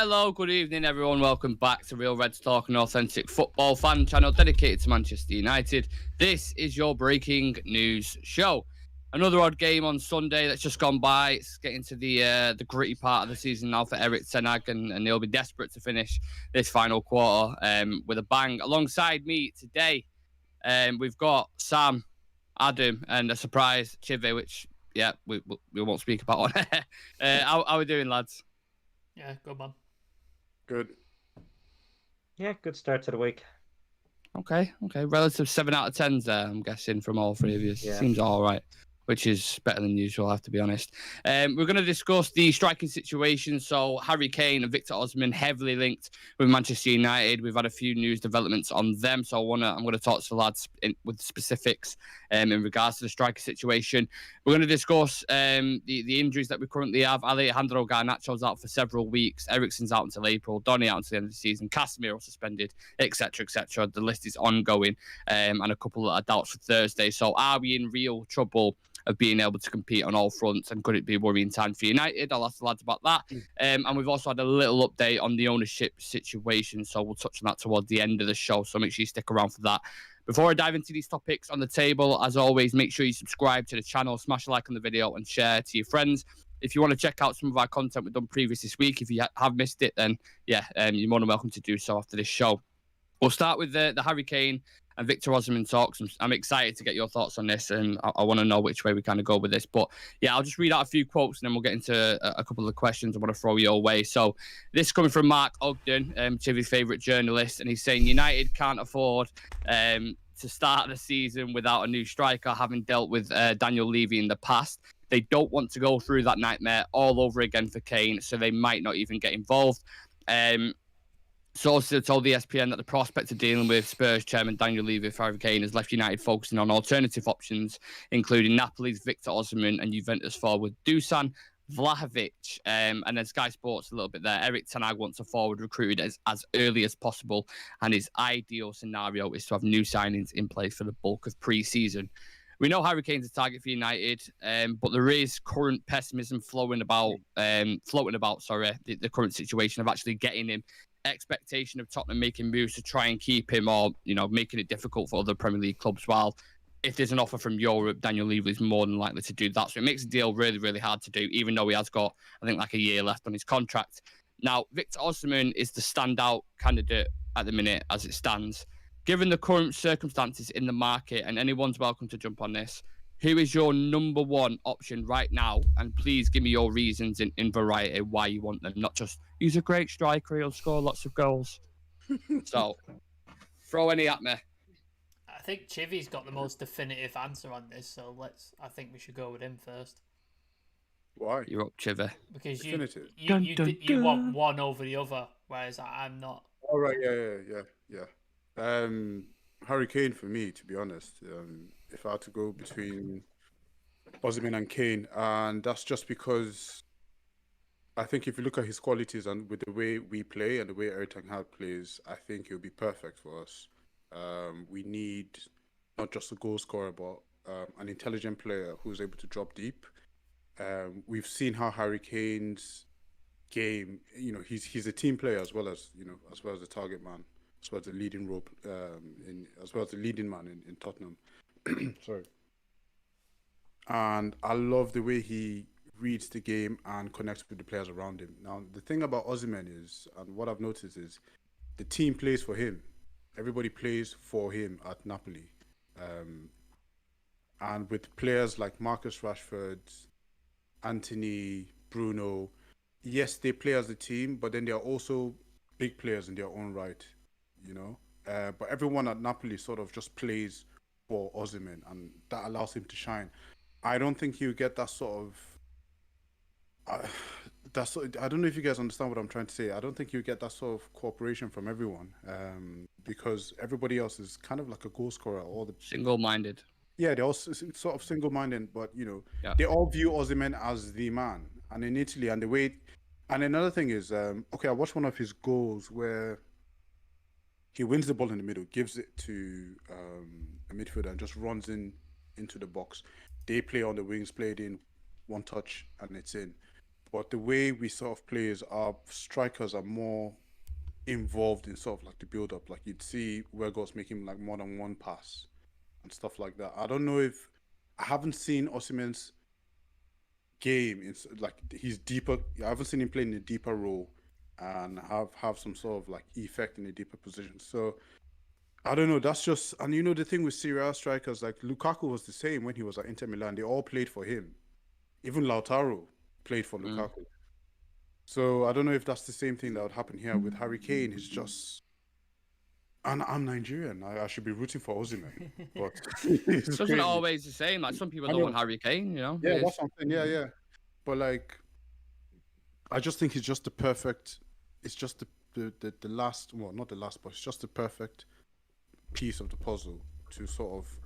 Hello, good evening, everyone. Welcome back to Real Reds Talk, an authentic football fan channel dedicated to Manchester United. This is your breaking news show. Another odd game on Sunday that's just gone by. It's getting to the gritty part of the season now for Eric Ten Hag, and they'll be desperate to finish this final quarter with a bang. Alongside me today, we've got Sam, Adam, and a surprise Chive, which we won't speak about on air. How are we doing, lads? Yeah, good man. Good. Yeah, good start to the week. Okay. Relative 7 out of 10s there, I'm guessing, from all three of you. Yeah. Seems all right, which is better than usual, I have to be honest. We're going to discuss the striking situation. So Harry Kane and Victor Osimhen heavily linked with Manchester United. We've had a few news developments on them, so I'm going to talk to the lads with specifics in regards to the striker situation. We're going to discuss the injuries that we currently have. Alejandro Garnacho's out for several weeks. Eriksen's out until April. Donny out until the end of the season. Casemiro suspended, etc., etc. The list is ongoing, and a couple of doubts for Thursday. So are we in real trouble of being able to compete on all fronts, and could it be a worrying time for United? I'll ask the lads about that. And we've also had a little update on the ownership situation, so we'll touch on that towards the end of the show, so make sure you stick around for that. Before I dive into these topics on the table, as always, make sure you subscribe to the channel, smash a like on the video, and share to your friends. If you want to check out some of our content we've done previous this week, if you have missed it, then you're more than welcome to do so after this show. We'll start with the Harry Kane and Victor Osimhen talks. I'm excited to get your thoughts on this, and I want to know which way we kind of go with this. But yeah, I'll just read out a few quotes, and then we'll get into a couple of the questions I want to throw your way. So this is coming from Mark Ogden, Chivy's favourite journalist, and he's saying United can't afford to start the season without a new striker, having dealt with Daniel Levy in the past. They don't want to go through that nightmare all over again for Kane, so they might not even get involved. Sources have told the ESPN that the prospect of dealing with Spurs chairman Daniel Levy for Harry Kane has left United focusing on alternative options, including Napoli's Victor Osimhen and Juventus forward Dusan Vlahovic. And then Sky Sports a little bit there. Eric Ten Hag wants a forward recruited as early as possible, and his ideal scenario is to have new signings in place for the bulk of pre-season. We know Harry Kane's a target for United, but there is current pessimism floating about the current situation of actually getting him. Expectation of Tottenham making moves to try and keep him, or making it difficult for other Premier League clubs. While if there's an offer from Europe, Daniel Levy is more than likely to do that. So it makes the deal really, really hard to do, even though he has got, I think, like a year left on his contract. Now, Victor Osimhen is the standout candidate at the minute as it stands. Given the current circumstances in the market, and anyone's welcome to jump on this, who is your number one option right now? And please give me your reasons in variety why you want them, not just he's a great striker, he'll score lots of goals. So, throw any at me. I think Chivy's got the most definitive answer on this, so I think we should go with him first. Why? You're up, Chivy. Because Definitive. you want one over the other, whereas I'm not. All right, yeah. Harry Kane for me, to be honest. If I had to go between Osimhen and Kane, and that's just because I think if you look at his qualities and with the way we play and the way Eric Ten Hag plays, I think he'll be perfect for us. We need not just a goal scorer, but an intelligent player who's able to drop deep. We've seen how Harry Kane's game, he's a team player as well as a target man, as well as the leading role, as well as the leading man in Tottenham. Sorry. And I love the way he reads the game and connects with the players around him. Now, the thing about Osimhen is, and what I've noticed is, the team plays for him. Everybody plays for him at Napoli. And with players like Marcus Rashford, Anthony, Bruno, yes, they play as a team, but then they are also big players in their own right, But everyone at Napoli sort of just plays for Osimhen, and that allows him to shine. I don't think you get that sort of... I don't know if you guys understand what I'm trying to say. I don't think you get that sort of cooperation from everyone, because everybody else is kind of like a goal scorer. Single-minded. Yeah, they're all sort of single-minded, but they all view Osimhen as the man. And in Italy, and the way... And another thing is, I watched one of his goals where he wins the ball in the middle, gives it to a midfielder, and just runs into the box. They play on the wings, play it in, one touch, and it's in. but the way we sort of play is our strikers are more involved in sort of like the build up. Like you'd see Weghorst making like more than one pass and stuff like that. I don't know if I haven't seen Osimhen's game in like he's deeper. I haven't seen him play in a deeper role and have some sort of like effect in a deeper position. So I don't know. That's just, and you know the thing with Serie A strikers, like Lukaku was the same when he was at Inter Milan. They all played for him. Even Lautaro played for Lukaku. So I don't know if that's the same thing that would happen here with Harry Kane. He's just, and I'm Nigerian. I should be rooting for Osimhen, but It doesn't always the same. Like some people don't want Harry Kane, you know. Yeah, that's something. Yeah. But like, I just think he's just the perfect. It's just the last, well, not the last, but it's just the perfect piece of the puzzle to sort of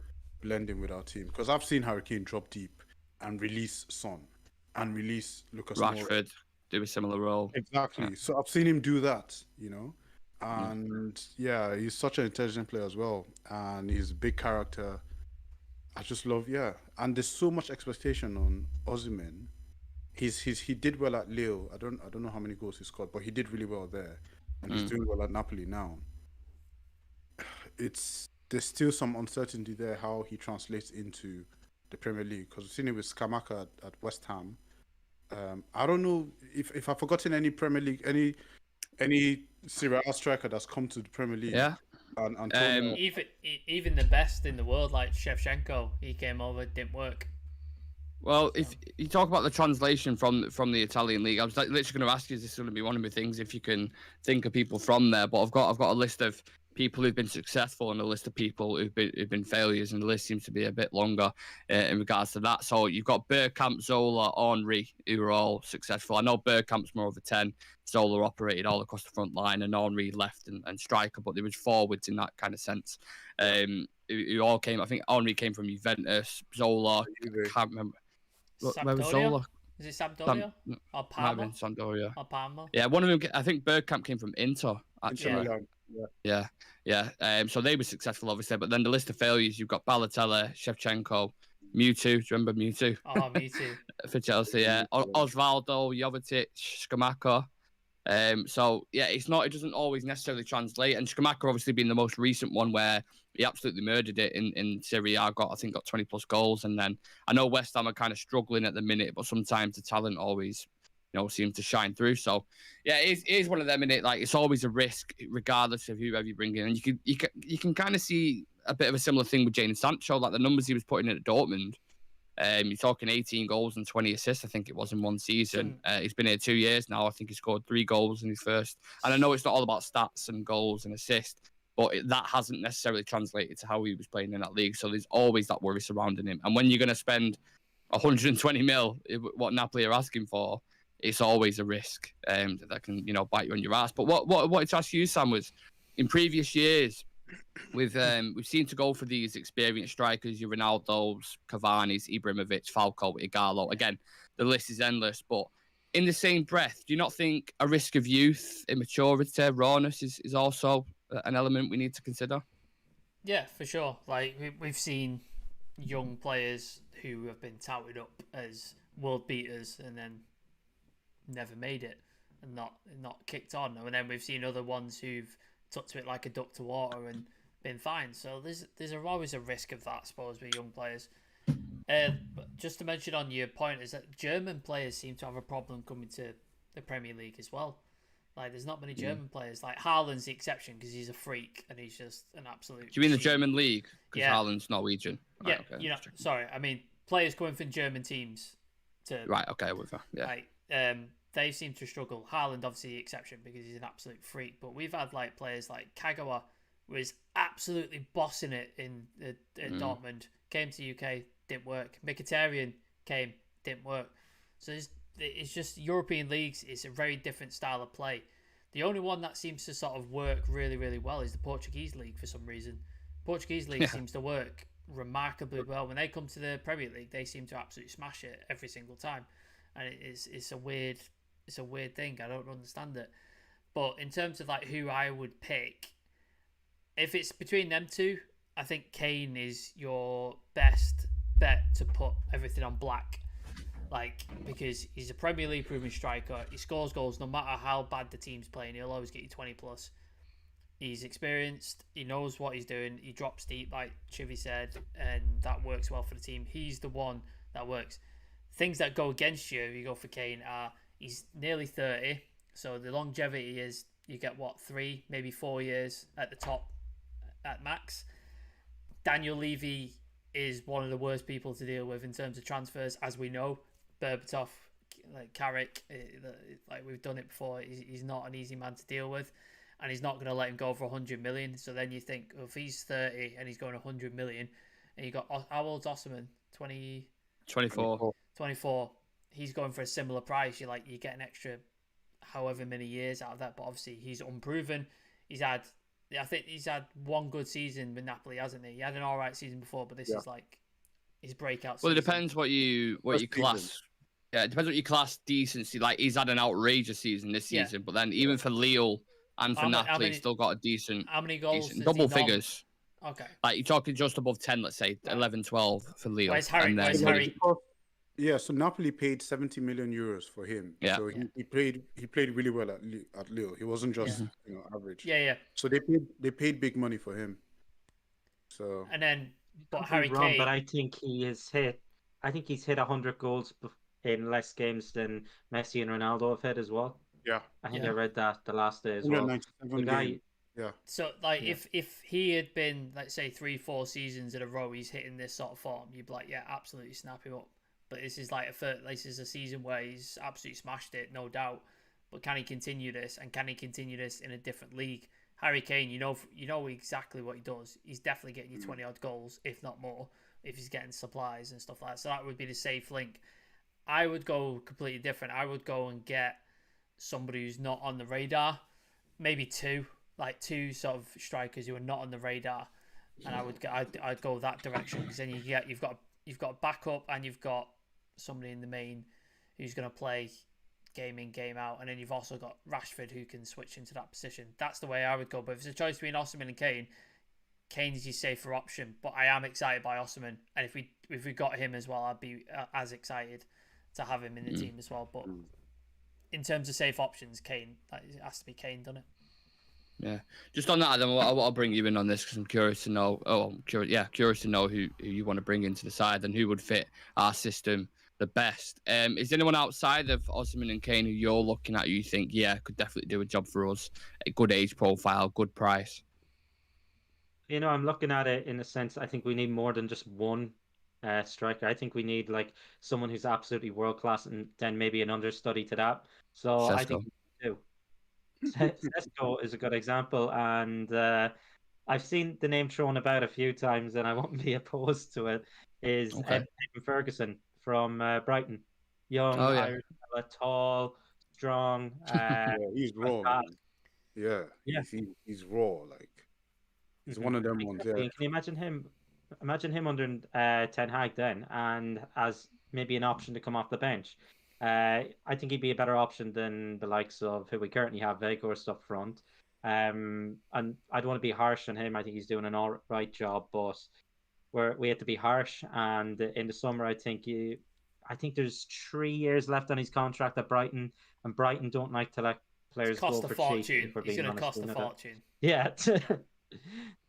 blend in with our team. Because I've seen Harry Kane drop deep and release Son and release Lucas Rashford do a similar role. Exactly. Yeah. So I've seen him do that, you know. And yeah, he's such an intelligent player as well, and he's a big character. I just love, and there's so much expectation on Osimhen. He did well at Lille. I don't know how many goals he scored, but he did really well there, and he's doing well at Napoli now. There's still some uncertainty there how he translates into the Premier League, because we've seen it with Scamacca at West Ham. I don't know if I've forgotten any Premier League, any Serie A striker that's come to the Premier League. Yeah. And even the best in the world, like Shevchenko, he came over, didn't work. Well, if you talk about the translation from the Italian league, I was literally going to ask you, is this going to be one of my things, if you can think of people from there? But I've got a list of people who've been successful and a list of people who've been failures, and the list seems to be a bit longer in regards to that. So you've got Bergkamp, Zola, Henry, who are all successful. I know Bergkamp's more of a 10. Zola operated all across the front line, and Henry left and striker, but there was forwards in that kind of sense. Who all came. I think Henry came from Juventus. Zola, I can't remember. Where was Zola? Is it Sampdoria or Parma? Sampdoria. Or Parma? Yeah, one of them. I think Bergkamp came from Inter. Actually. Yeah. So they were successful, obviously. But then the list of failures, you've got Balotelli, Shevchenko, Mewtwo. Do you remember Mewtwo? Oh, Mewtwo. For Chelsea, yeah. Osvaldo, Jovetic, Scamacca. So yeah, it doesn't always necessarily translate. And Scamacca obviously being the most recent one where he absolutely murdered it in Serie A. Got 20 plus goals. And then I know West Ham are kind of struggling at the minute, but sometimes the talent always, seems to shine through. So yeah, it is one of them, innit? Like it's always a risk, regardless of whoever you bring in. And you can kind of see a bit of a similar thing with Jadon Sancho, like the numbers he was putting in at Dortmund. You're talking 18 goals and 20 assists, I think it was, in one season. He's been here 2 years now. I think he scored 3 goals in his first. And I know it's not all about stats and goals and assists, but that hasn't necessarily translated to how he was playing in that league. So there's always that worry surrounding him. And when you're going to spend 120 mil, what Napoli are asking for, it's always a risk that can, bite you on your ass. But what I wanted to ask you, Sam, was in previous years, we've seen to go for these experienced strikers, your Ronaldos, Cavani's, Ibrahimovic, Falco, Igalo. Again, the list is endless. But in the same breath, do you not think a risk of youth, immaturity, rawness is also an element we need to consider? Yeah, for sure. Like we've seen young players who have been touted up as world beaters and then never made it and not kicked on. And then we've seen other ones who've took to it like a duck to water and been fine. So there's always a risk of that, I suppose, with young players. But just to mention on your point is that German players seem to have a problem coming to the Premier League as well. Like there's not many German players. Like Haaland's the exception because he's a freak and he's just an absolute. Do you mean the German league? Because Haaland's Norwegian. Yeah, right, okay. Sorry, I mean players coming from German teams to. Right. Okay. With that. Yeah. Like they seem to struggle. Haaland obviously the exception because he's an absolute freak. But we've had like players like Kagawa was absolutely bossing it in Dortmund. Came to UK, didn't work. Mkhitaryan came, didn't work. So it's just European leagues. It's a very different style of play. The only one that seems to sort of work really, really well is the Portuguese league for some reason. Portuguese league seems to work remarkably well. When they come to the Premier League, they seem to absolutely smash it every single time. And it's a weird thing. I don't understand it. But in terms of like who I would pick, if it's between them two, I think Kane is your best bet to put everything on black. Like, because he's a Premier League proven striker. He scores goals no matter how bad the team's playing. He'll always get you 20 plus. He's experienced. He knows what he's doing. He drops deep, like Chivy said, and that works well for the team. He's the one that works. Things that go against you, you go for Kane, are he's nearly 30. So the longevity is you get, 3, maybe 4 years at the top at max. Daniel Levy is one of the worst people to deal with in terms of transfers, as we know. Berbatov, like Carrick, like we've done it before. He's not an easy man to deal with, and he's not going to let him go for 100 million. So then you think, if he's 30 and he's going 100 million, and you got, how old's Osimhen? 24. He's going for a similar price. You get an extra however many years out of that, but obviously he's unproven. I think he's had one good season with Napoli, hasn't he? He had an all right season before, but this is like his breakout season. Well, it depends what you class. Yeah, it depends what you class decency. Like, he's had an outrageous season this season, but then even for Lille and for Napoli, he's still got a decent. How many goals? Double figures. Okay. Like, you're talking just above 10, let's say, 11, 12 for Lille. Where's Harry? Yeah, so Napoli paid 70 million euros for him. Yeah. So he played really well at Lille. He wasn't just average. Yeah. So they paid big money for him. So and then but Harry Kane, but I think he's hit 100 goals in less games than Messi and Ronaldo have hit as well. Yeah. I think I read that the last day as well. The guy, So, if he had been, let's say, 3-4 seasons in a row, he's hitting this sort of form, you'd be like, yeah, absolutely snap him up. But this is this is a season where he's absolutely smashed it, no doubt. But can he continue this? And can he continue this in a different league? Harry Kane, you know exactly what he does. He's definitely getting you 20 odd goals, if not more, if he's getting supplies and stuff like that. So that would be the safe link. I would go completely different. I would go and get somebody who's not on the radar, maybe two sort of strikers who are not on the radar, and I'd go that direction, because then you've got a backup and you've got somebody in the main who's going to play game in, game out, and then you've also got Rashford who can switch into that position. That's the way I would go. But if it's a choice between Osimhen and Kane, Kane's your safer option. But I am excited by Osimhen, and if we got him as well, I'd be as excited to have him in the team as well. But in terms of safe options, Kane, it has to be Kane, doesn't it? Yeah. Just on that, Adam, I want to bring you in on this because I'm curious to know. Curious to know who you want to bring into the side and who would fit our system the best. Is there anyone outside of Osimhen and Kane who you're looking at who you think, could definitely do a job for us? A good age profile, good price. I'm looking at it in a sense. I think we need more than just one striker. I think we need someone who's absolutely world class, and then maybe an understudy to that. So Sesko. I think we do. Sesko is a good example, and I've seen the name thrown about a few times, and I won't be opposed to it. Is Evan Ferguson from Brighton, young, Irish fella, tall, strong. He's raw. He's raw. He's one of them ones. Yeah. Can you imagine him? Imagine him under Ten Hag then, and as maybe an option to come off the bench. I think he'd be a better option than the likes of who we currently have, Weghorst up front. And I don't want to be harsh on him. I think he's doing an all right job, but we have to be harsh. And in the summer, I think there's 3 years left on his contract at Brighton, and Brighton don't like to let players go for cheap. He's going to cost a fortune. Yeah,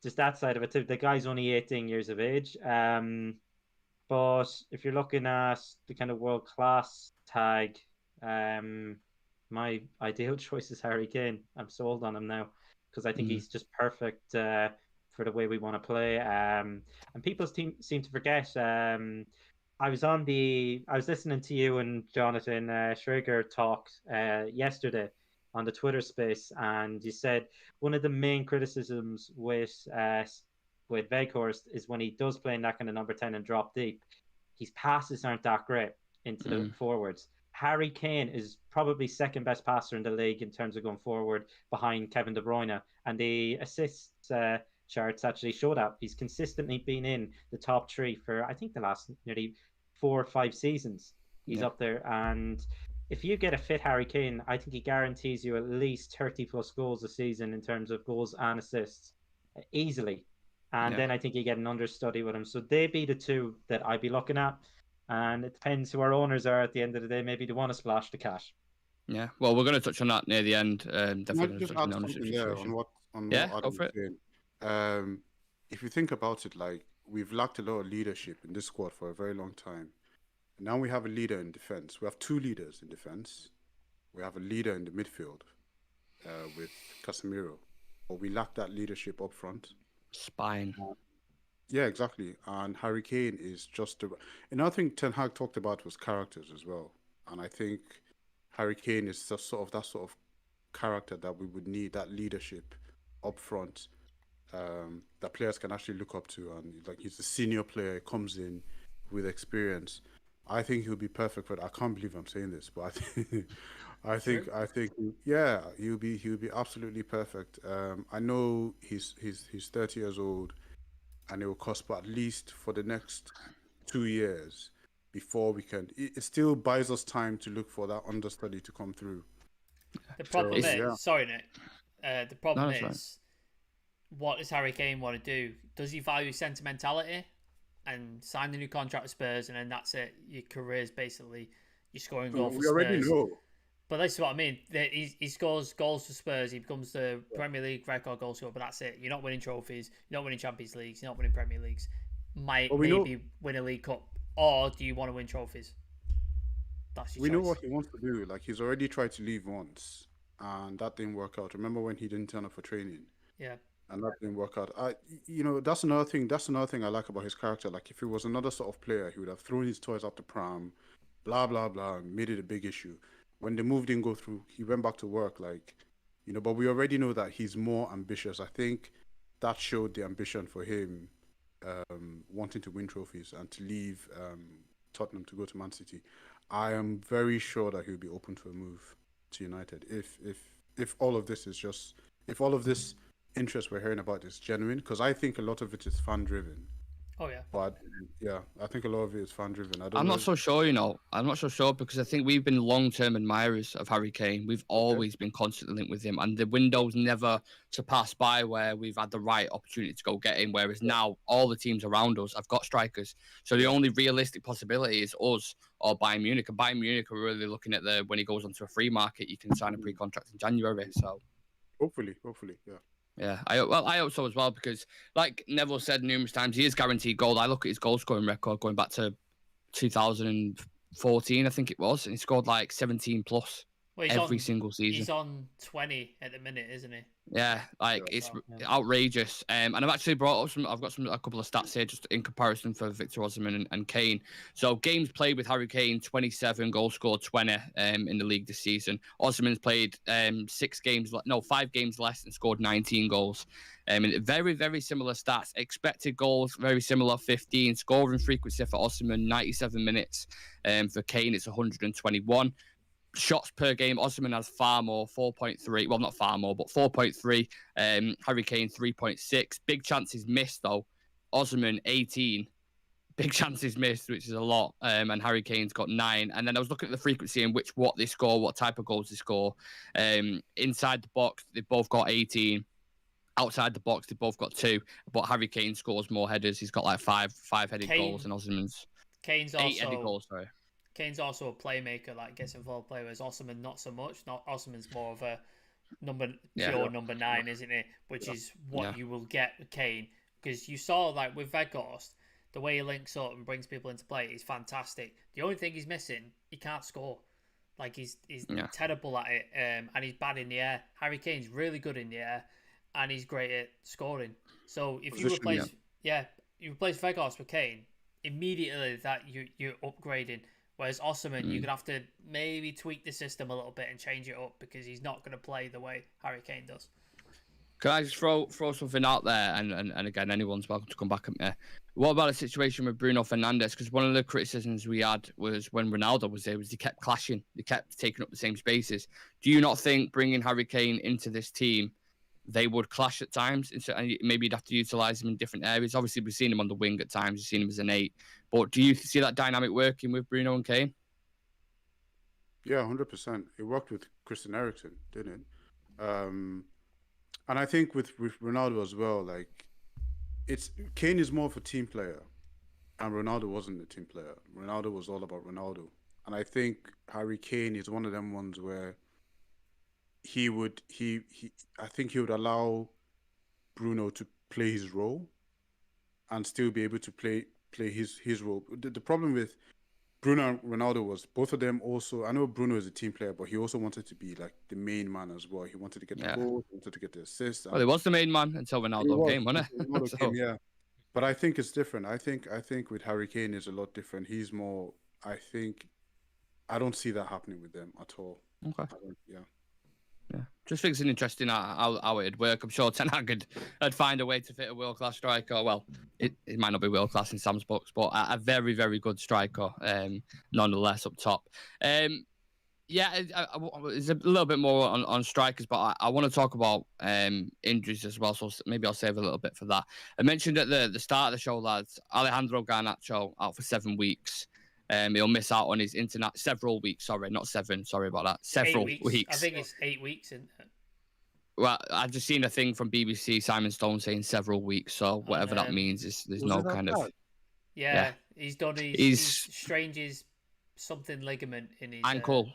just that side of it too. The guy's only 18 years of age. But if you're looking at the kind of world class tag, my ideal choice is Harry Kane. I'm sold on him now because I think he's just perfect for the way we want to play. And people seem to forget. I was listening to you and Jonathan Schrager talk yesterday on the Twitter space, and you said one of the main criticisms with Weghorst is when he does play in that kind of number 10 and drop deep, his passes aren't that great into the forwards. Harry Kane is probably second best passer in the league in terms of going forward behind Kevin De Bruyne, and the assists charts actually show that. He's consistently been in the top 3 for I think the last nearly 4 or 5 seasons. He's up there, and if you get a fit Harry Kane, I think he guarantees you at least 30 plus goals a season in terms of goals and assists easily. And then I think you get an understudy with him. So they'd be the two that I'd be looking at. And it depends who our owners are at the end of the day. Maybe they want to splash the cash. Yeah, well, we're going to touch on that near the end. Can I Definitely just touch on add the ownership something there situation. on Yeah, what go Adam for was it. saying? If you think about it, like we've lacked a lot of leadership in this squad for a very long time. Now we have a leader in defense. We have two leaders in defense. We have a leader in the midfield with Casemiro, but we lack that leadership up front. Spine. Yeah, exactly. And Harry Kane is just another thing Ten Hag talked about was characters as well. And I think Harry Kane is just sort of that sort of character that we would need, that leadership up front, that players can actually look up to. And like he's a senior player, comes in with experience. I think he'll be perfect for it. I can't believe I'm saying this, but I think yeah, he'll be absolutely perfect. I know he's 30 years old, and it will cost, but at least for the next 2 years before we can, it still buys us time to look for that understudy to come through. The problem So, is, yeah. sorry, Nick. The problem No, is, that's what does Harry Kane want to do? Does he value sentimentality and sign the new contract with Spurs, and then that's it? Your career's basically you're scoring goals for We already Spurs. know. But that's what I mean. He scores goals for Spurs. He becomes the Premier League record goal scorer. But that's it. You're not winning trophies. You're not winning Champions Leagues. You're not winning Premier Leagues. Maybe win a League Cup, or do you want to win trophies? That's your We choice. know what he wants to do. Like he's already tried to leave once, and that didn't work out. Remember when he didn't turn up for training? Yeah. And that didn't work out. That's another thing. That's another thing I like about his character. Like if he was another sort of player, he would have thrown his toys out the pram, blah blah blah, and made it a big issue. When the move didn't go through, he went back to work. Like, but we already know that he's more ambitious. I think that showed the ambition for him, wanting to win trophies and to leave Tottenham to go to Man City. I am very sure that he'll be open to a move to United if all of this is just all of this interest we're hearing about is genuine, because I think a lot of it is fan driven. Oh yeah. But yeah, I think a lot of it is fan driven. I'm not so sure, I'm not so sure because I think we've been long-term admirers of Harry Kane. We've always been constantly linked with him, and the window's never to pass by where we've had the right opportunity to go get him. Whereas now all the teams around us have got strikers, so the only realistic possibility is us or Bayern Munich. And Bayern Munich are really looking at when he goes onto a free market, you can sign a pre-contract in January. So hopefully, yeah. Yeah, I hope so as well, because like Neville said numerous times, he is guaranteed gold. I look at his goal scoring record going back to 2014, I think it was, and he scored like 17 plus every single season. He's on 20 at the minute, isn't he? Yeah, it's outrageous. And I've actually brought up I've got a couple of stats here just in comparison for Victor Osimhen and Kane. So games played with Harry Kane, 27, goals scored 20 in the league this season. Osimhen's played 5 games less and scored 19 goals. And very, very similar stats. Expected goals, very similar, 15. Scoring frequency for Osimhen, 97 minutes. For Kane, it's 121. Shots per game, Osimhen has far more, 4.3. Well, not far more, but 4.3. Harry Kane, 3.6. Big chances missed, though. Osimhen, 18. Big chances missed, which is a lot. And Harry Kane's got 9. And then I was looking at the frequency in what they score, what type of goals they score. Inside the box, they've both got 18. Outside the box, they've both got 2. But Harry Kane scores more headers. He's got like 5 headed goals, and Osimhen's 8 headed goals, sorry. Kane's also a playmaker, like gets involved play, whereas Osimhen not so much. Osimhen's more of a number 9, isn't he? Which is what you will get with Kane, because you saw like with Weghorst, the way he links up and brings people into play is fantastic. The only thing he's missing, he can't score. Like he's terrible at it, and he's bad in the air. Harry Kane's really good in the air, and he's great at scoring. So if you replace Weghorst with Kane, immediately that you're upgrading. Whereas Osimhen, you're going to have to maybe tweak the system a little bit and change it up, because he's not going to play the way Harry Kane does. Can I just throw something out there? And again, anyone's welcome to come back at me. What about the situation with Bruno Fernandes? Because one of the criticisms we had was when Ronaldo was there, was he kept clashing. He kept taking up the same spaces. Do you not think bringing Harry Kane into this team, they would clash at times? And maybe you'd have to utilise him in different areas. Obviously, we've seen him on the wing at times. We've seen him as an 8. But do you see that dynamic working with Bruno and Kane? Yeah, 100%. It worked with Christian Eriksen, didn't it? And I think with Ronaldo as well, like Kane is more of a team player. and Ronaldo wasn't a team player. Ronaldo was all about Ronaldo. And I think Harry Kane is one of them ones where I think he would allow Bruno to play his role and still be able to play his role. The problem with Bruno and Ronaldo was both of them also. I know Bruno is a team player, but he also wanted to be like the main man as well. He wanted to get the goal, he wanted to get the assist. Well, he was the main man until Ronaldo came, wasn't it? Ronaldo came, yeah. But I think it's different. I think with Harry Kane is a lot different. He's more. I don't see that happening with them at all. Okay. Yeah. Just think it's interesting how it'd work. I'm sure Ten Hag would find a way to fit a world-class striker. Well, it might not be world-class in Sam's books, but a very, very good striker, nonetheless, up top. There's a little bit more on strikers, but I want to talk about injuries as well, so maybe I'll save a little bit for that. I mentioned at the start of the show, lads, Alejandro Garnacho out for 7 weeks. He'll miss out on his several weeks. Sorry, not 7. Sorry about that. Several weeks. I think it's 8 weeks, isn't it? Well, I've just seen a thing from BBC, Simon Stone, saying several weeks. So whatever that means is there's no kind of. Yeah, he's done. He's strained his something ligament in his ankle,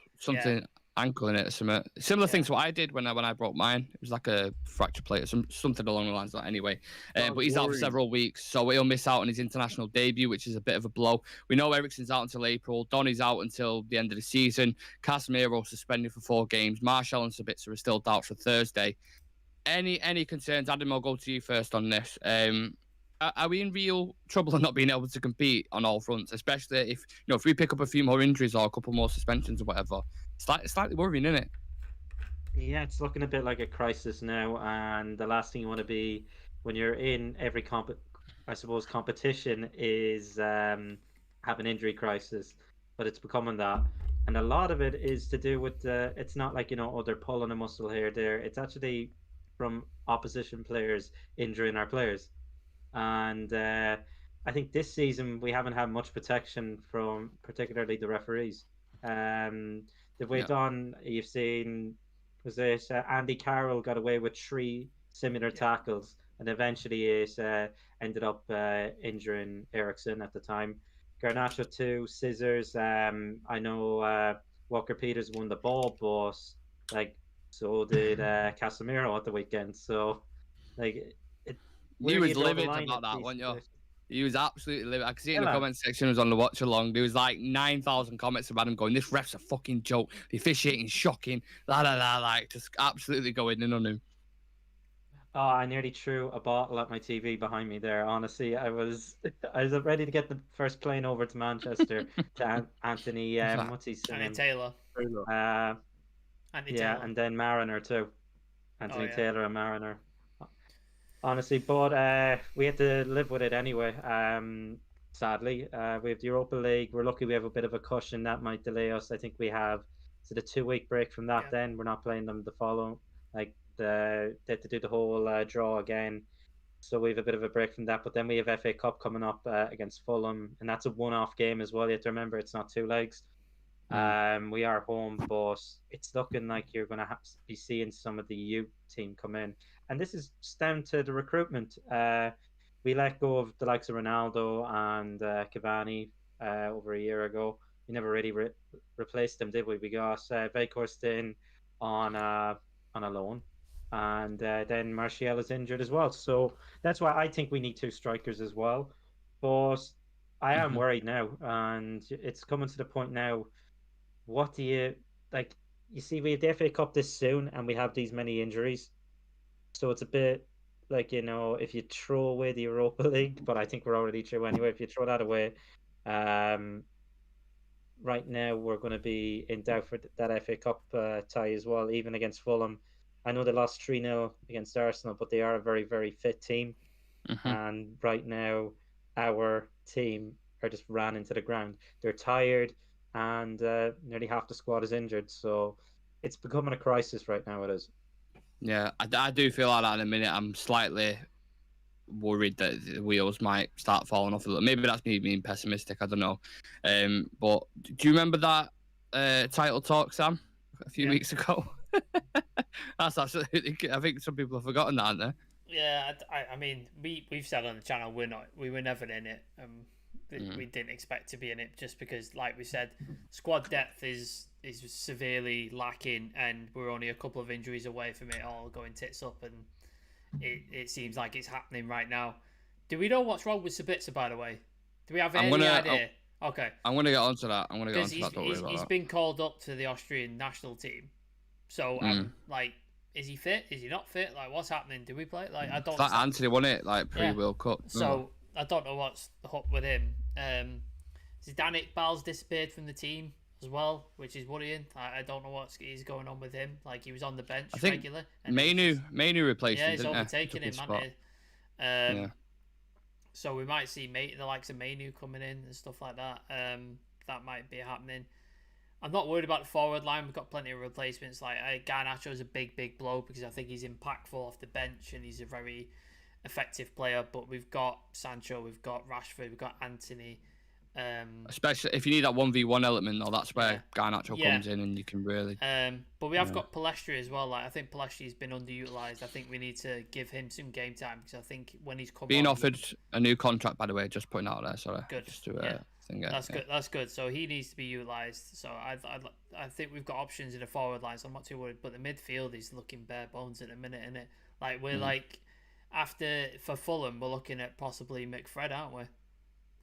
ankle in it. Similar thing to what I did when I broke mine. It was like a fracture plate or something along the lines of that. Anyway, but he's out for several weeks, so he'll miss out on his international debut, which is a bit of a blow. We know Eriksen's out until April. Donny's out until the end of the season. Casemiro suspended for 4 games. Martial and Sabitzer are still doubts for Thursday. Any concerns? Adam, I'll go to you first on this. Are we in real trouble of not being able to compete on all fronts, especially if we pick up a few more injuries or a couple more suspensions or whatever? It's slightly worrying, isn't it? Yeah, it's looking a bit like a crisis now, and the last thing you want to be when you're in every competition is have an injury crisis, but it's becoming that, and a lot of it is to do with it's not like they're pulling a muscle here there. It's actually from opposition players injuring our players. And I think this season we haven't had much protection from particularly the referees. The way done, you've seen, was it Andy Carroll got away with 3 similar tackles, and eventually it ended up injuring Eriksen at the time. Garnacho 2 scissors. I know Walker Peters won the ball, but so did Casemiro at the weekend. So he was livid about that, wasn't you? He was absolutely livid. I could see it in the comment section. It was on the watch along. There was like 9,000 comments about him going, "This ref's a fucking joke. The officiating's shocking." Just absolutely going in on him. Oh, I nearly threw a bottle at my TV behind me there. Honestly, I was ready to get the first plane over to Manchester to Anthony. What's his name? Anthony Taylor. Taylor. And then Mariner too. Anthony Taylor and Mariner. Honestly, but we had to live with it anyway. Sadly, we have the Europa League. We're lucky we have a bit of a cushion that might delay us. I think we have the 2-week break from that. Then we're not playing them the following. They have to do the whole draw again, so we have a bit of a break from that. But then we have FA Cup coming up against Fulham, and that's a one-off game as well. You have to remember it's not 2 legs. We are home, but it's looking like you're going to be seeing some of the youth team come in. And this is down to the recruitment. We let go of the likes of Ronaldo and Cavani over a year ago. We never really replaced them, did we? We got Weghorst in on a loan, and then Martial is injured as well. So that's why I think we need 2 strikers as well. But I am worried now, and it's coming to the point now. What do you like? You see, we have the FA Cup this soon, and we have these many injuries. So it's a bit like, if you throw away the Europa League, but I think we're already through anyway. If you throw that away, right now we're going to be in doubt for that FA Cup tie as well, even against Fulham. I know they lost 3-0 against Arsenal, but they are a very, very fit team. And right now, our team are just ran into the ground. They're tired, and nearly half the squad is injured. So it's becoming a crisis right now. It is. Yeah, I do feel like that in a minute. I'm slightly worried that the wheels might start falling off a little. Maybe that's me being pessimistic. I don't know. But do you remember that title talk, Sam, a few weeks ago? That's absolutely. I think some people have forgotten that, aren't they? Yeah, I mean, we've said on the channel we were never in it. we didn't expect to be in it, just because, like we said, squad depth is severely lacking, and we're only a couple of injuries away from it all going tits up, and it seems like it's happening right now. Do we know what's wrong with Sabitzer, by the way? Do we have any idea? Okay. I'm going to get onto that. Don't worry about he's that. been called up to the Austrian national team. So, like, is he fit? Is he not fit? Like, what's happening? Do we play? Like, I don't. That Anthony won it, like, pre-World Cup. So, I don't know what's up with him. Zidane Iqbal's disappeared from the team as well, which is worrying. I don't know what's going on with him. Like, he was on the bench regular. Mainu replaced him. Yeah, he's overtaking him, hasn't he? So we might see the likes of Mainu coming in and stuff like that. That might be happening. I'm not worried about the forward line. We've got plenty of replacements. Like Garnacho is a big blow because I think he's impactful off the bench and he's a very effective player. But we've got Sancho, we've got Rashford, we've got Anthony. Especially if you need that 1v1 element, though, that's where Garnacho comes in and you can really. But we have got Palestri as well. Like, I think Palestri's been underutilized. I think we need to give him some game time because I think when he's being offered a new contract, by the way, just putting out there. Sorry. Good. Just to, That's good. That's good. So he needs to be utilized. So I think we've got options in the forward line. So I'm not too worried. But the midfield is looking bare bones at the minute, isn't it? Like we're like for Fulham, we're looking at possibly McFred, aren't we?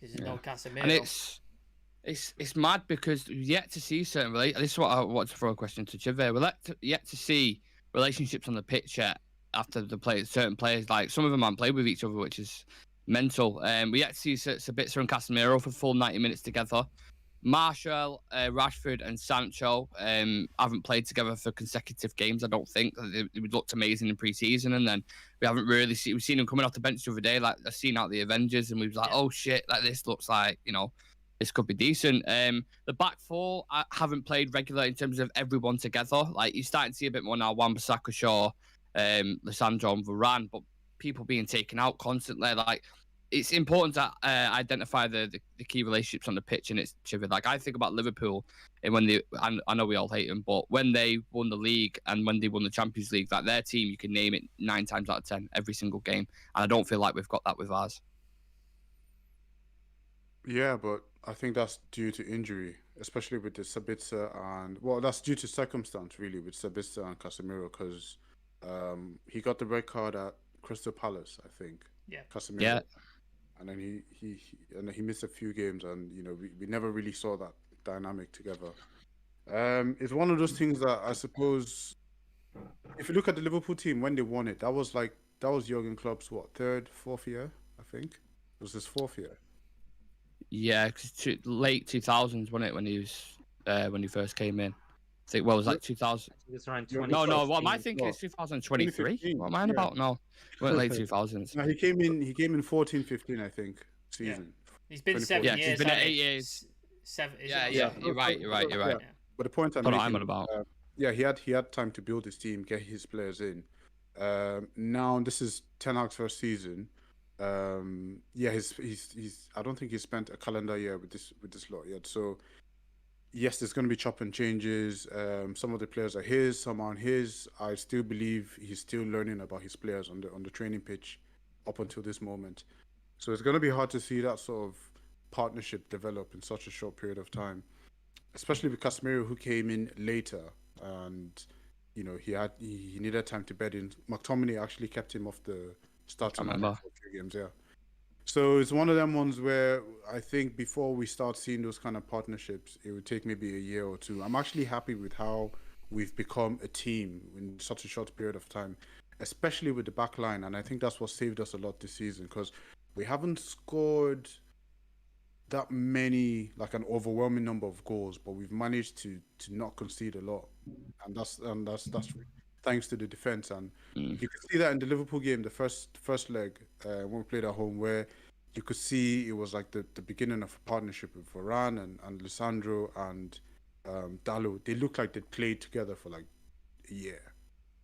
Because there's no Casemiro. And it's mad because we've yet to see certain this is what I want to throw a question to Chive. We're yet to see relationships on the pitch yet after certain players, like some of them haven't played with each other, which is mental. We yet to see Sabitzer and Casemiro for full 90 minutes together. Martial, Rashford and Sancho haven't played together for consecutive games, I don't think. They looked amazing in pre-season, and then we haven't really we've seen them coming off the bench the other day, like I've seen out the Avengers, and we was like, oh shit, like this looks like, this could be decent. The back four haven't played regular in terms of everyone together. Like you're starting to see a bit more now, Wan-Bissaka, Shaw, Lisandro and Varane, but people being taken out constantly. Like it's important to identify the key relationships on the pitch, and it's Chivid. Like I think about Liverpool, and when I know we all hate them, but when they won the league and when they won the Champions League, like their team, you can name it 9 times out of 10 every single game, and I don't feel like we've got that with ours. Yeah, but I think that's due to injury, especially with the Sabitzer that's due to circumstance really with Sabitzer and Casemiro, because he got the red card at Crystal Palace, I think. Yeah. Casemiro. Yeah. And then he missed a few games, and we never really saw that dynamic together. It's one of those things that I suppose, if you look at the Liverpool team when they won it, that was Jurgen Klopp's third, fourth year, I think. It was his fourth year. Yeah, because late 2000s, wasn't it, when he first came in? I think, was that 2000? It's around No, what am I thinking? It's 2023. What am I about? No, weren't late 2000s. No, he came in 14, 15, I think, season. Yeah. He's been 7 years. Yeah, he's been at 8 years. Yeah. You're right. Yeah. But the point I'm on about. He had time to build his team, get his players in. Now this is Ten Hag's first season. He's I don't think he spent a calendar year with this lot yet. So yes, there's going to be chop and changes. Some of the players are his, some aren't his. I still believe he's still learning about his players on the training pitch up until this moment. So it's going to be hard to see that sort of partnership develop in such a short period of time, especially with Casemiro, who came in later, and he needed time to bed in. McTominay actually kept him off the starting lineup for a few games. Yeah. So it's one of them ones where I think before we start seeing those kind of partnerships, it would take maybe a year or two. I'm actually happy with how we've become a team in such a short period of time, especially with the back line. And I think that's what saved us a lot this season, because we haven't scored that many, like an overwhelming number of goals, but we've managed to not concede a lot. And that's thanks to the defense. And you could see that in the Liverpool game, the first leg, when we played at home, where you could see it was like the beginning of a partnership with Varane and Lisandro and Dalot. They looked like they played together for like a year,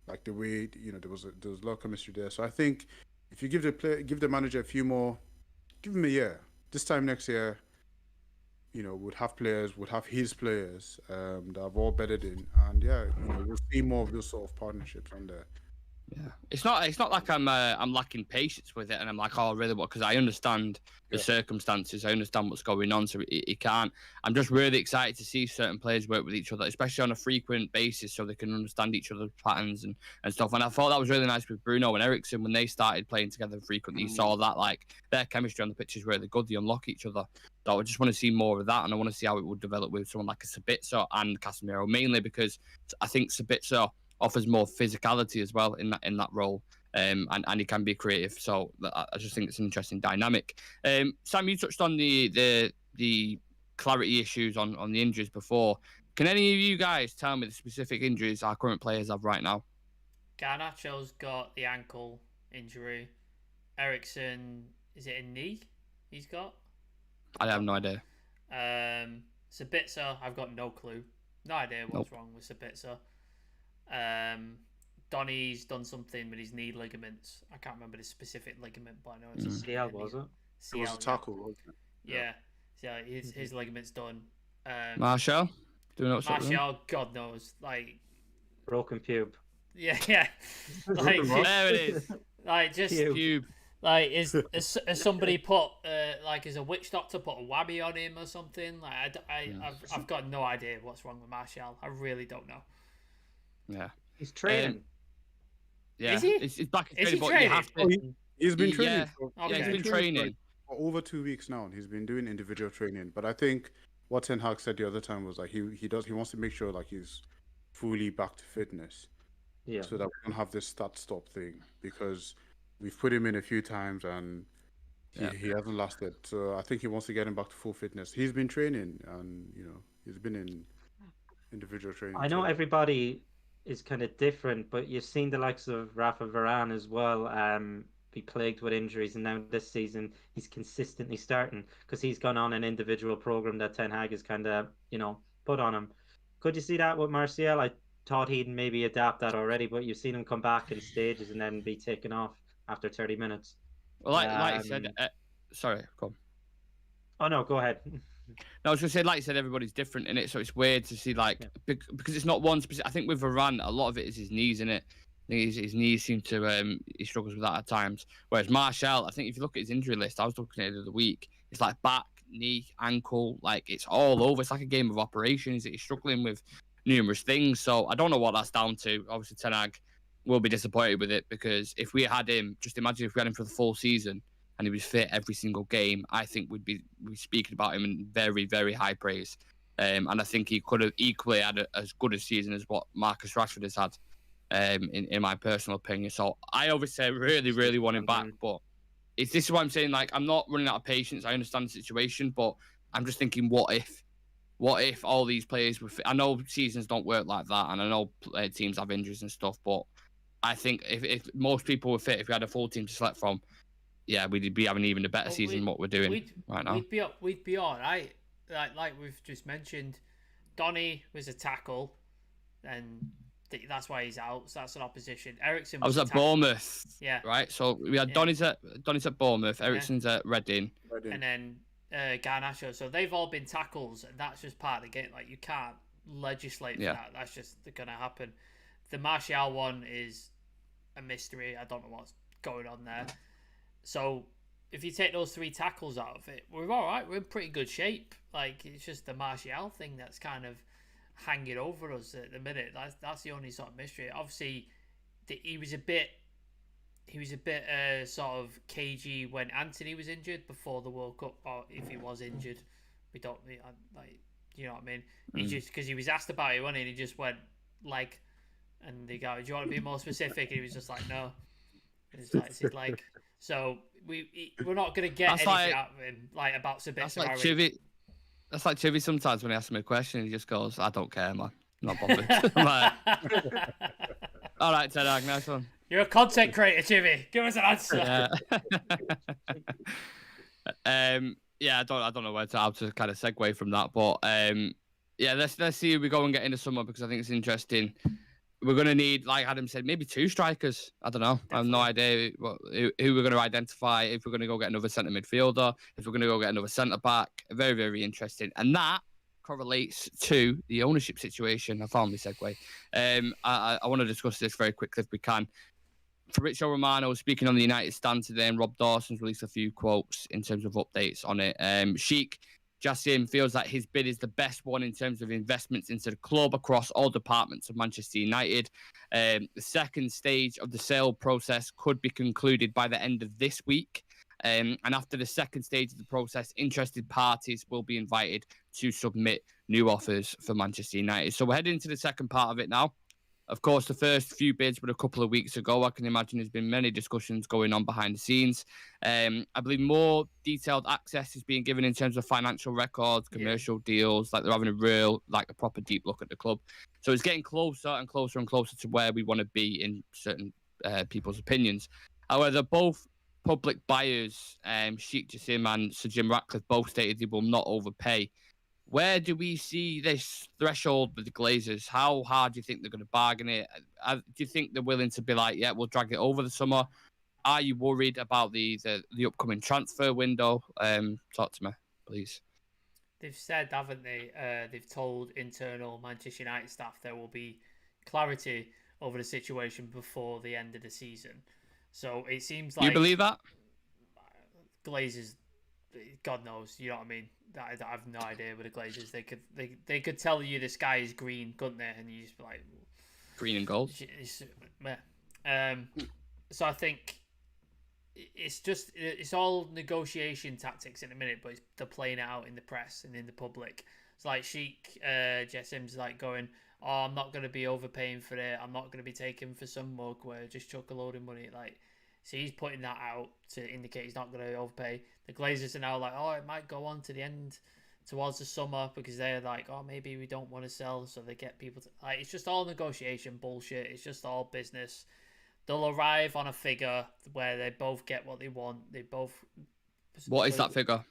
like the way there was a lot of chemistry there. So I think if you give the manager a few more, give him a year. This time next year, would have his players that have all bedded in, and we'll see more of those sort of partnerships on there. Yeah, it's not like I'm lacking patience with it, and I'm like, oh, really? What? Because I understand the circumstances, I understand what's going on, so it can't. I'm just really excited to see certain players work with each other, especially on a frequent basis, so they can understand each other's patterns and stuff. And I thought that was really nice with Bruno and Eriksen when they started playing together frequently. You saw that like their chemistry on the pitch is really good. They unlock each other. So I just want to see more of that, and I want to see how it would develop with someone like a Sabitzer and Casemiro, mainly because I think Sabitzer offers more physicality as well in that role, and he can be creative. So I just think it's an interesting dynamic. Sam, you touched on the clarity issues on the injuries before. Can any of you guys tell me the specific injuries our current players have right now? Garnacho's got the ankle injury. Eriksen, is it a knee he's got? I have no idea. Sabitzer, I've got no clue. No idea what's wrong with Sabitzer. Donny's done something with his knee ligaments. I can't remember the specific ligament, but I know it's a CL, was it? It was a tackle, wasn't it? Yeah. So his ligament's done. Martial? Do you know what's Martial, God knows. Like broken pube. Yeah. Like there it is. Like just pube. Like is somebody put like is a witch doctor put a whammy on him or something? Like I've got no idea what's wrong with Martial. I really don't know. Yeah. He's training. Yeah. Is he? It's back in training, but training? you have to... He's been training. Yeah, he's been training for over 2 weeks now, and he's been doing individual training. But I think what Ten Hag said the other time was like he wants to make sure like he's fully back to fitness. Yeah. So that we don't have this start-stop thing, because we've put him in a few times and he hasn't lasted. So I think he wants to get him back to full fitness. He's been training, and he's been in individual training. I know everybody is kind of different, but you've seen the likes of Rafa Varane as well be plagued with injuries, and now this season he's consistently starting because he's gone on an individual program that Ten Hag has kind of put on him. Could you see that with Martial? I thought he'd maybe adapt that already, but you've seen him come back in stages and then be taken off after 30 minutes. Well, like you said, sorry, go on. Oh no, go ahead. No, I was going to say, like you said, everybody's different in it, so it's weird to see, because it's not one specific. I think with Varane, a lot of it is his knees, in it. I think his knees seem to, he struggles with that at times. Whereas Martial, I think if you look at his injury list, I was looking at it the other week, it's like back, knee, ankle, like it's all over. It's like a game of operations. He's struggling with numerous things, so I don't know what that's down to. Obviously, Ten Hag will be disappointed with it, because if we had him, just imagine if we had him for the full season, and he was fit every single game, I think we'd be speaking about him in very, very high praise. And I think he could have equally had as good a season as what Marcus Rashford has had, in my personal opinion. So I obviously really, really want him back. But this is what I'm saying. Like, I'm not running out of patience. I understand the situation, but I'm just thinking, what if? What if all these players were fit? I know seasons don't work like that, and I know teams have injuries and stuff, but I think if most people were fit, if we had a full team to select from, yeah, we'd be having even a better season than what we're doing right now. We'd be all right. Like we've just mentioned, Donny was a tackle, and that's why he's out. So that's an opposition. Eriksen was at Bournemouth. Yeah. Right. So we had Donny's at Bournemouth. Eriksen's at Reading. And then Garnacho. So they've all been tackles, and that's just part of the game. Like, you can't legislate for that. That's just going to happen. The Martial one is a mystery. I don't know what's going on there. So if you take those 3 tackles out of it, we're all right. We're in pretty good shape. Like, it's just the Martial thing that's kind of hanging over us at the minute. That's the only sort of mystery. Obviously, he was a bit sort of cagey when Anthony was injured before the World Cup, or if he was injured, we don't like, you know what I mean? He just, because he was asked about it, wasn't he? And he just went like, and they go, "Do you want to be more specific?" And he was just like, "No." It's like, so we're not gonna get anything out of him like about Sabitzer. That's like Chivy. That's like Chivy sometimes when he asks me a question, he just goes, "I don't care, man. I'm not bothered." I'm like, all right, Ten Hag, nice one. You're a content creator, Chivy. Give us an answer. Yeah, I don't know how to kind of segue from that, but yeah, let's see who we go and get in the summer, because I think it's interesting. We're going to need, like Adam said, maybe 2 strikers. I don't know. Definitely. I have no idea who we're going to identify, if we're going to go get another centre midfielder, if we're going to go get another centre back. Very, very interesting. And that correlates to the ownership situation. I found my segue. I want to discuss this very quickly if we can. Fabrizio Romano speaking on the United stand today, and Rob Dawson's released a few quotes in terms of updates on it. Sheikh Jassim feels that his bid is the best one in terms of investments into the club across all departments of Manchester United. The second stage of the sale process could be concluded by the end of this week. And after the second stage of the process, interested parties will be invited to submit new offers for Manchester United. So we're heading into the second part of it now. Of course, the first few bids were a couple of weeks ago. I can imagine there's been many discussions going on behind the scenes. I believe more detailed access is being given in terms of financial records, commercial deals, like they're having a proper deep look at the club. So it's getting closer and closer and closer to where we want to be in certain people's opinions. However, both public buyers, Sheikh Jassim and Sir Jim Ratcliffe, both stated they will not overpay. Where do we see this threshold with the Glazers? How hard do you think they're going to bargain it? Do you think they're willing to be like, yeah, we'll drag it over the summer? Are you worried about the upcoming transfer window? Talk to me, please. They've said, haven't they? They've told internal Manchester United staff there will be clarity over the situation before the end of the season. So it seems like... You believe that? Glazers, God knows, you know what I mean? I have no idea with the Glazers. They could tell you the sky is green, couldn't they? And you just be like... Green and gold? So I think it's all negotiation tactics in a minute, but they're playing it out in the press and in the public. It's like Sheikh Jassim's like going, oh, I'm not going to be overpaying for it. I'm not going to be taken for some mug where just chuck a load of money. Like, so he's putting that out to indicate he's not going to overpay. The Glazers are now like, oh, it might go on to the end towards the summer because they're like, oh, maybe we don't want to sell, so they get people to... Like, it's just all negotiation bullshit. It's just all business. They'll arrive on a figure where they both get what they want. They both... What is that figure?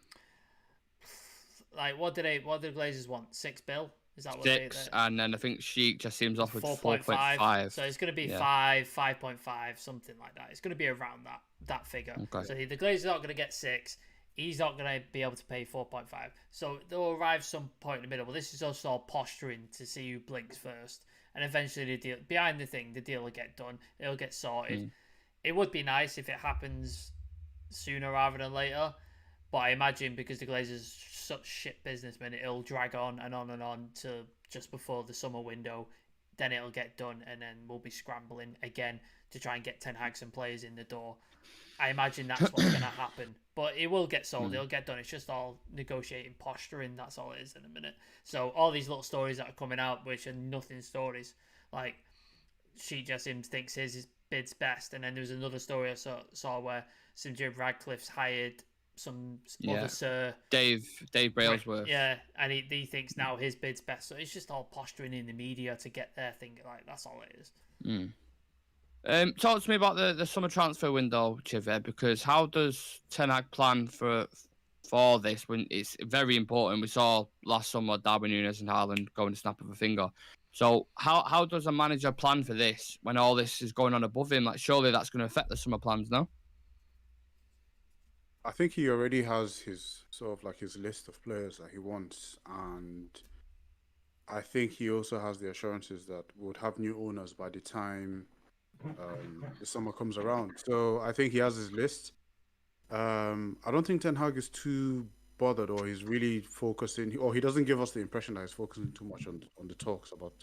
Like, what do the Glazers want? $6 billion? Is that what 6, and then I think Sheikh just seems off with 4.5. So it's going to be 5.5, something like that. It's going to be around that figure. Okay. So the Glazers aren't going to get 6. He's not going to be able to pay 4.5. So they'll arrive some point in the middle. Well, this is also all posturing to see who blinks first. And eventually the deal, behind the thing, the deal will get done. It'll get sorted. It would be nice if it happens sooner rather than later. But I imagine because the Glazers are such shit businessmen, it'll drag on and on to just before the summer window. Then it'll get done, and then we'll be scrambling again to try and get Ten Hag some players in the door. I imagine that's what's going to happen. But it will get sold. It'll get done. It's just all negotiating, posturing. That's all it is in a minute. So all these little stories that are coming out, which are nothing stories, like Sheikh Jassim thinks his bid's best. And then there was another story I saw where Sir Jim Radcliffe's hired some other Sir... Dave Brailsworth. Yeah, and he thinks now his bid's best. So it's just all posturing in the media to get their thing. Like, that's all it is. Talk to me about the summer transfer window, Chive, because how does Ten Hag plan for this when it's very important? We saw last summer Darwin Núñez and Haaland going to snap of a finger. So how does a manager plan for this when all this is going on above him? Like, surely that's going to affect the summer plans, no? I think he already has his his list of players that he wants, and I think he also has the assurances that we'll have new owners by the time the summer comes around. So I think he has his list. I don't think Ten Hag is too bothered, or he's really focusing, or he doesn't give us the impression that he's focusing too much on the talks about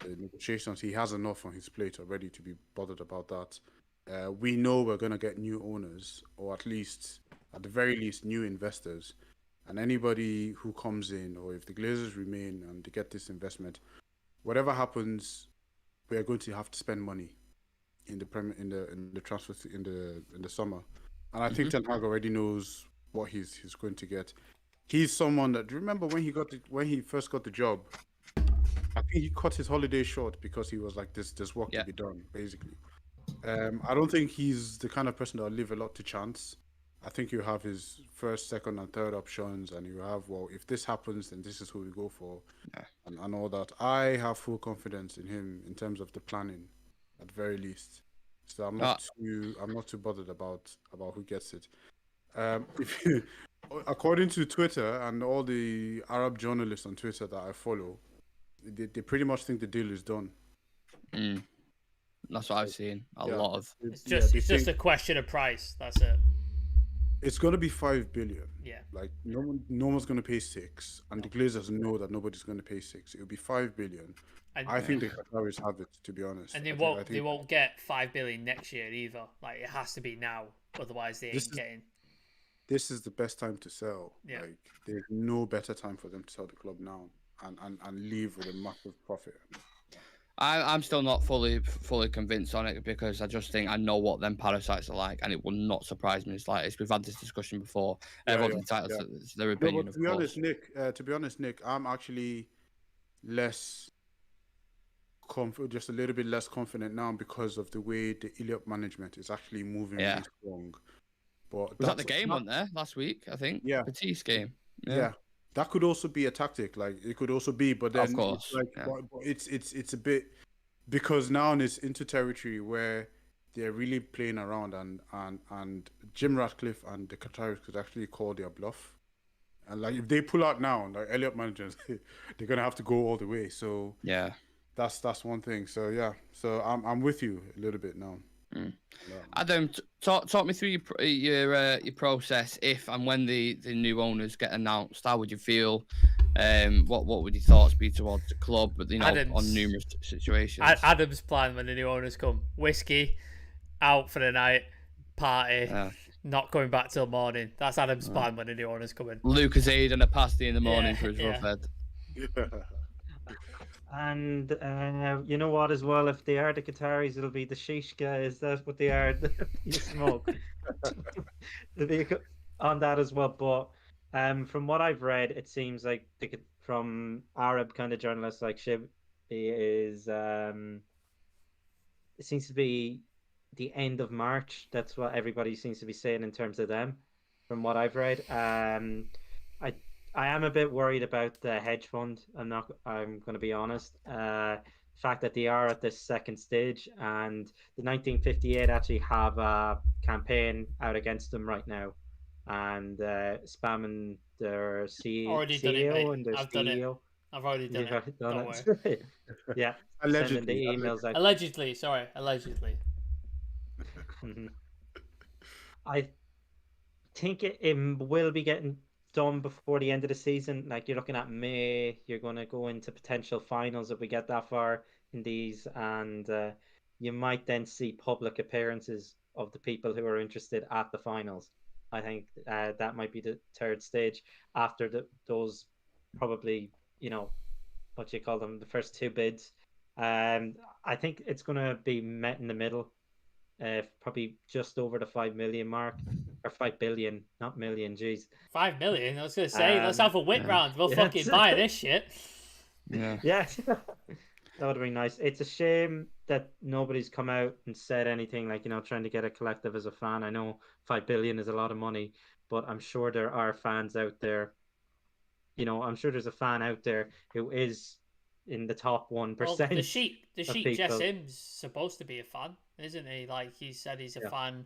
the negotiations. He has enough on his plate already to be bothered about that. We know we're going to get new owners, or at the very least, new investors. And anybody who comes in, or if the Glazers remain and they get this investment, whatever happens, we are going to have to spend money in the transfer in the summer. And I think Ten Hag already knows what he's going to get. He's someone that, remember when he first got the job, I think he cut his holiday short because he was like, there's work to be done, basically. I don't think he's the kind of person that'll leave a lot to chance. I think you have his first, second, and third options, and you have, well, if this happens, then this is who we go for, and all that. I have full confidence in him in terms of the planning, at the very least. So I'm not too bothered about who gets it. According to Twitter and all the Arab journalists on Twitter that I follow, they pretty much think the deal is done. That's what I've seen. A lot of. It's just a question of price. That's it. It's gonna be 5 billion. Yeah. Like no one's gonna pay 6, and the Glazers know that nobody's gonna pay 6. It'll be 5 billion. And, I think the Qataris have it, to be honest. And they won't get 5 billion next year either. Like, it has to be now, otherwise they ain't getting. This is the best time to sell. Yeah. Like, there's no better time for them to sell the club now and leave with a massive profit. I'm still not fully convinced on it, because I just think I know what them parasites are like, and it will not surprise me the slightest. We've had this discussion before. Everyone's entitled to their opinion. To be honest, Nick, I'm actually less just a little bit less confident now because of the way the Iliop management is actually moving really strong. But was that the game on there last week? I think. Yeah, Batiste game. Yeah. That could also be a tactic. Like, it could also be, but then of course, it's a bit, because now it's into territory where they're really playing around, and Jim Ratcliffe and the Qataris could actually call their bluff. And like, if they pull out now, like Elliott managers, they're gonna have to go all the way. So yeah, that's one thing. So yeah, so I'm with you a little bit now. Adam, talk me through your process if and when the new owners get announced. How would you feel? What would your thoughts be towards the club? But on numerous situations. Adam's plan when the new owners come: whiskey, out for the night, party, not coming back till morning. That's Adam's plan when the new owners come in. Lucozade and a pasty in the morning for his rough head. And you know what, as well, if they are the Qataris, it'll be the Shishka. Is that what they are? You smoke. It'll be on that as well. But from what I've read, it seems like from Arab kind of journalists like Shib is it seems to be the end of March. That's what everybody seems to be saying in terms of them, from what I've read. I am a bit worried about the hedge fund. I'm going to be honest. The fact that they are at this second stage, and the 1958 actually have a campaign out against them right now, and spamming their CEO and their CEO. I've already done it. Don't worry. Yeah, allegedly. Sending the emails out. Allegedly. I think it will be getting done before the end of the season. Like, you're looking at May, you're going to go into potential finals if we get that far in these, and you might then see public appearances of the people who are interested at the finals. I think that might be the third stage after those probably, what do you call them, the first two bids. I think it's going to be met in the middle, probably just over the 5 million mark. Or 5 billion, not million, jeez. 5 million? I was going to say, let's have a whip round. We'll fucking buy this shit. Yeah. Yeah. That would have been nice. It's a shame that nobody's come out and said anything, like, trying to get a collective as a fan. I know 5 billion is a lot of money, but I'm sure there are fans out there. I'm sure there's a fan out there who is in the top 1%. Well, the sheep Jess Im's supposed to be a fan, isn't he? Like, he said he's a fan.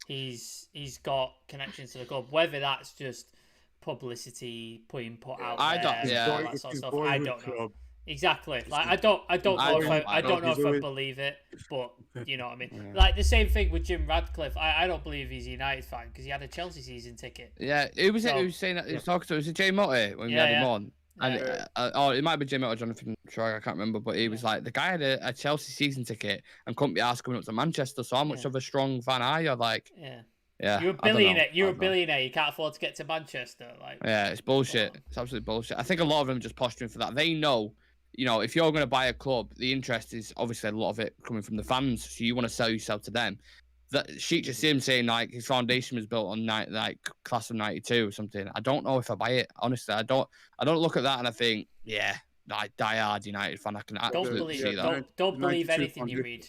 He's got connections to the club. Whether that's just publicity put out I there, don't, all that sort of stuff, I don't know. Exactly. Like, I don't know if I believe it, but you know what I mean. Yeah. Like the same thing with Jim Radcliffe. I don't believe he's a United fan because he had a Chelsea season ticket. Yeah, who was saying that? He was talking to. Was it Jay Motti when we had him on? And it might be Jim or Jonathan Troy, I can't remember, but he was like, the guy had a Chelsea season ticket and couldn't be asked coming up to Manchester. So how much of a strong fan are you? Like, yeah, you're a billionaire. You're a billionaire. You can't afford to get to Manchester. Like, yeah, it's bullshit. It's absolute bullshit. I think a lot of them are just posturing for that. They know, if you're going to buy a club, the interest is obviously a lot of it coming from the fans. So you want to sell yourself to them. That Sheikh Jassim saying like his foundation was built on class of '92 or something. I don't know if I buy it. Honestly, I don't look at that and I think, like die-hard United fan. I can absolutely see that. Don't believe anything you read.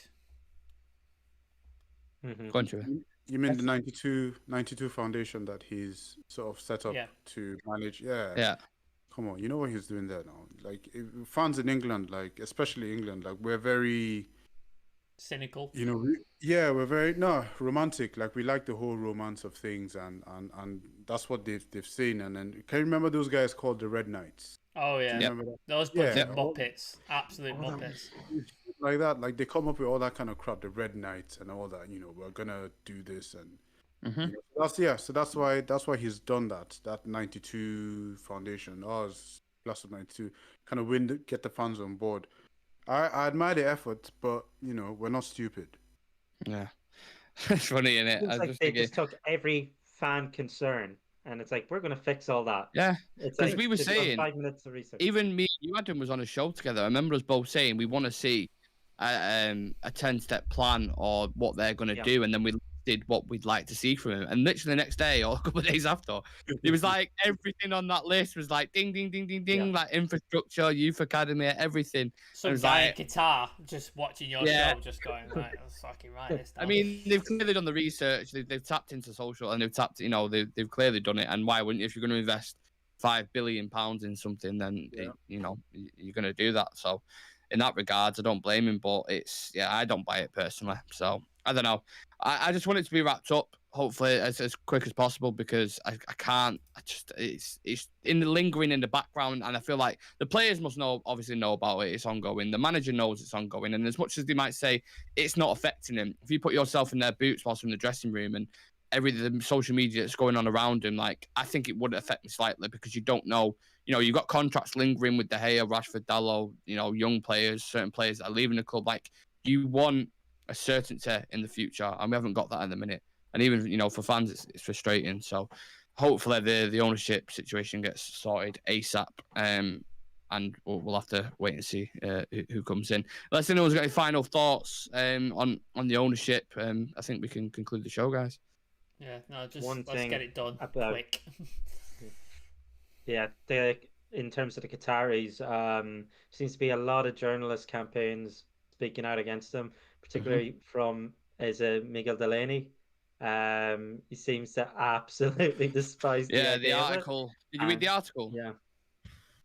Go on, Trevor. You mean the 92 foundation that he's sort of set up to manage? Yeah. Come on, you know what he's doing there now. Like, fans in England, like especially England, like we're very cynical. We're very romantic. Like, we like the whole romance of things, and that's what they've seen. And then, can you remember those guys called the Red Knights? Oh yeah, those bunch of muppets, absolute muppets. like that. Like they come up with all that kind of crap, the red knights and all that. We're gonna do this and so that's why he's done that. That 92 foundation, ours class of 92, kind of get the fans on board. I admire the effort, but we're not stupid. Yeah, it's funny, isn't it? It's like they just took every fan concern, and it's like we're going to fix all that. Yeah, it's because like we were saying 5 minutes of research. Even me, you Adam was on a show together. I remember us both saying we want to see a 10-step plan or what they're going to do, and then we did what we'd like to see from him. And literally the next day or a couple of days after, it was like everything on that list was like ding, ding, ding, ding, ding, like infrastructure, youth academy, everything. Some guy like, guitar just watching your show, just going, right, that's fucking right. I mean, they've clearly done the research. They've tapped into social, and they've tapped, they've clearly done it. And why wouldn't you? If you're going to invest £5 billion in something, then you're going to do that. So in that regards, I don't blame him, but I don't buy it personally. So I don't know. I just want it to be wrapped up, hopefully as quick as possible, because I can't. It's lingering in the background, and I feel like the players must obviously know about it. It's ongoing. The manager knows it's ongoing, and as much as they might say it's not affecting him, if you put yourself in their boots whilst in the dressing room and the social media that's going on around him, like I think it would affect me slightly, because you don't know. You've got contracts lingering with De Gea, Rashford, Dalot, young players, certain players that are leaving the club. Like, you want a certainty in the future, and we haven't got that at the minute. And even, for fans, it's frustrating. So hopefully the ownership situation gets sorted ASAP. And we'll have to wait and see who comes in. Unless anyone's got any final thoughts on the ownership, I think we can conclude the show, guys. Yeah, no, let's get it done quick. Yeah, in terms of the Qataris, seems to be a lot of journalist campaigns speaking out against them, particularly from Miguel Delaney. He seems to absolutely despise the article. Did you read the article? Yeah.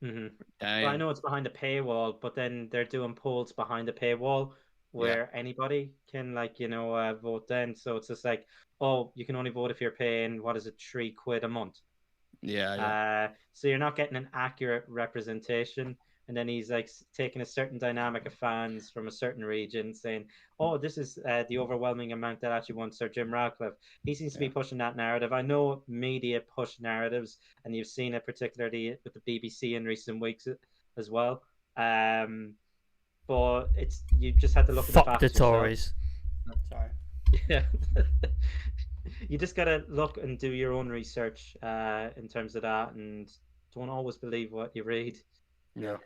Well, I know it's behind a paywall, but then they're doing polls behind the paywall where anybody can vote then. So it's just like, oh, you can only vote if you're paying, what is it, £3 a month. So you're not getting an accurate representation. And then he's like taking a certain dynamic of fans from a certain region, saying, "Oh, this is the overwhelming amount that actually wants Sir Jim Ratcliffe." He seems to be pushing that narrative. I know media push narratives, and you've seen it particularly with the BBC in recent weeks as well. But you just have to look at the facts. Fuck the Tories. Sorry. Yeah. You just gotta look and do your own research in terms of that, and don't always believe what you read. Yeah.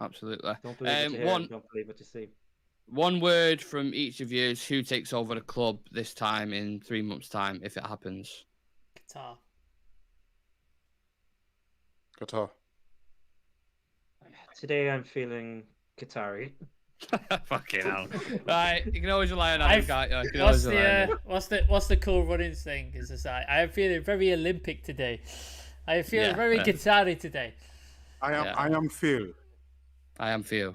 Absolutely. Don't believe what you hear, don't believe what you see. One word from each of you is who takes over the club this time in 3 months' time, if it happens. Qatar. Today I'm feeling Qatari. Fucking hell. Right, you can always rely on Adam, can't you? What's the cool running thing? Is this I am feeling very Olympic today. I am feeling very Qatari today. I am Phil. I am Phil.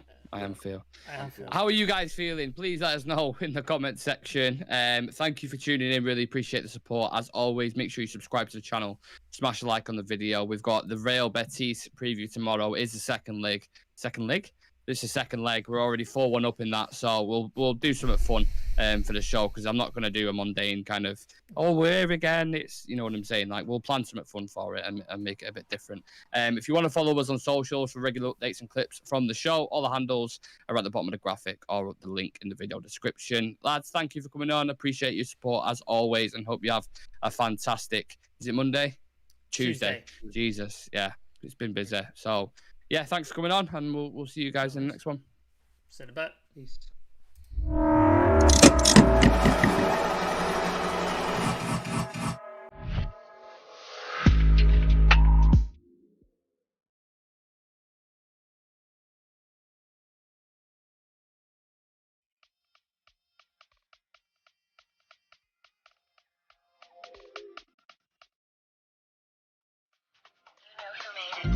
How are you guys feeling? Please let us know in the comment section. Thank you for tuning in. Really appreciate the support. As always, make sure you subscribe to the channel. Smash a like on the video. We've got the Real Betis preview tomorrow. It is the second leg. This is second leg. We're already 4-1 up in that, so we'll do something fun for the show, because I'm not going to do a mundane kind of, we're here again. It's, you know what I'm saying? Like, we'll plan something fun for it and make it a bit different. If you want to follow us on socials for regular updates and clips from the show, all the handles are at the bottom of the graphic or the link in the video description. Lads, thank you for coming on. Appreciate your support as always, and hope you have a fantastic, is it Monday? Tuesday. Jesus, yeah, it's been busy. So, yeah, thanks for coming on, and we'll see you guys in the next one. See you in a bit. Peace.